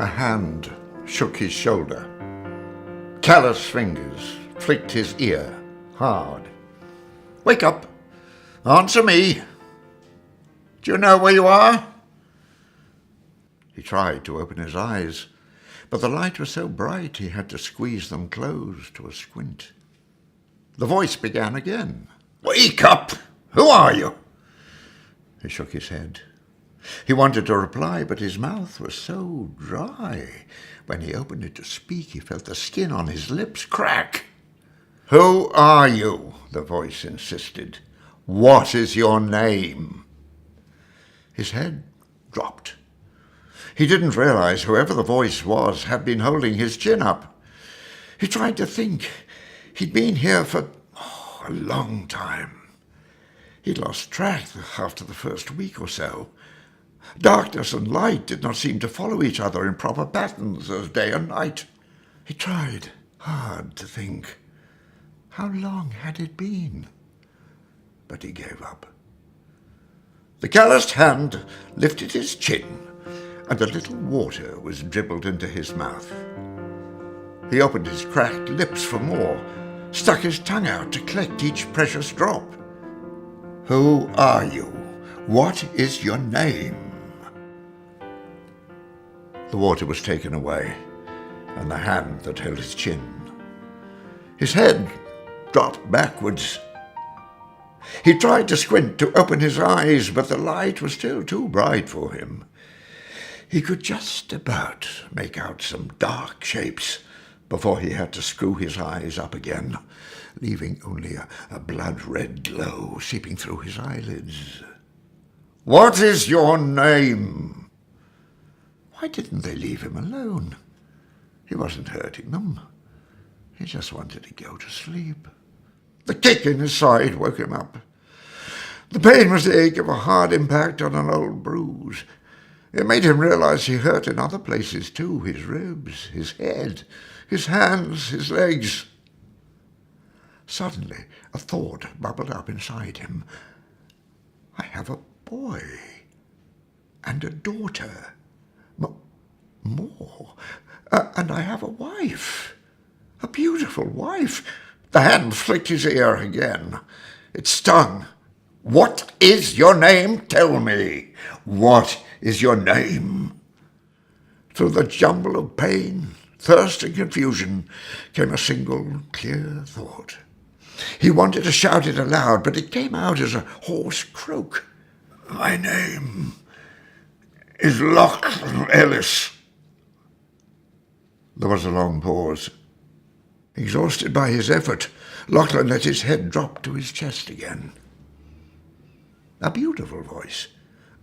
A hand shook his shoulder. Callous fingers flicked his ear hard. "Wake up! Answer me! Do you know where you are?" He tried to open his eyes, but the light was so bright he had to squeeze them closed to a squint. The voice began again. "Wake up! Who are you?" He shook his head. He wanted to reply, but his mouth was so dry. When he opened it to speak, he felt the skin on his lips crack. "Who are you?" the voice insisted. "What is your name?" His head dropped. He didn't realize whoever the voice was had been holding his chin up. He tried to think. He'd been here for a long time. He'd lost track after the first week or so. Darkness and light did not seem to follow each other in proper patterns as day and night. He tried hard to think. How long had it been? But he gave up. The calloused hand lifted his chin, and a little water was dribbled into his mouth. He opened his cracked lips for more, stuck his tongue out to collect each precious drop. "Who are you? What is your name?" The water was taken away, and the hand that held his chin. His head dropped backwards. He tried to squint to open his eyes, but the light was still too bright for him. He could just about make out some dark shapes before he had to screw his eyes up again, leaving only a blood-red glow seeping through his eyelids. "What is your name?" Why didn't they leave him alone? He wasn't hurting them. He just wanted to go to sleep. The kick in his side woke him up. The pain was the ache of a hard impact on an old bruise. It made him realize he hurt in other places too, his ribs, his head, his hands, his legs. Suddenly, a thought bubbled up inside him. I have a boy and a daughter. More. And I have a wife. A beautiful wife. The hand flicked his ear again. It stung. "What is your name? Tell me. What is your name?" Through the jumble of pain, thirst, and confusion came a single clear thought. He wanted to shout it aloud, but it came out as a hoarse croak. "My name is Lachlan Ellis." There was a long pause. Exhausted by his effort, Lachlan let his head drop to his chest again. A beautiful voice,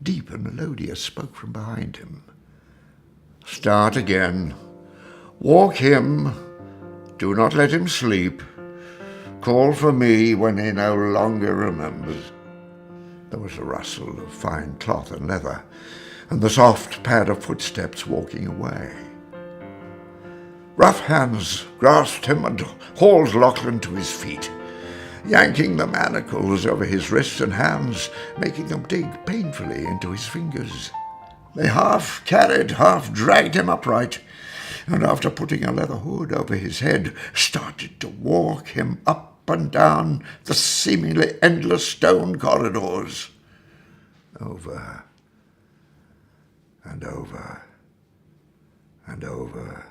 deep and melodious, spoke from behind him. "Start again. Walk him. Do not let him sleep. Call for me when he no longer remembers." There was a rustle of fine cloth and leather, and the soft pad of footsteps walking away. Rough hands grasped him and hauled Lachlan to his feet, yanking the manacles over his wrists and hands, making them dig painfully into his fingers. They half carried, half dragged him upright, and after putting a leather hood over his head, started to walk him up and down the seemingly endless stone corridors. Over and over and over.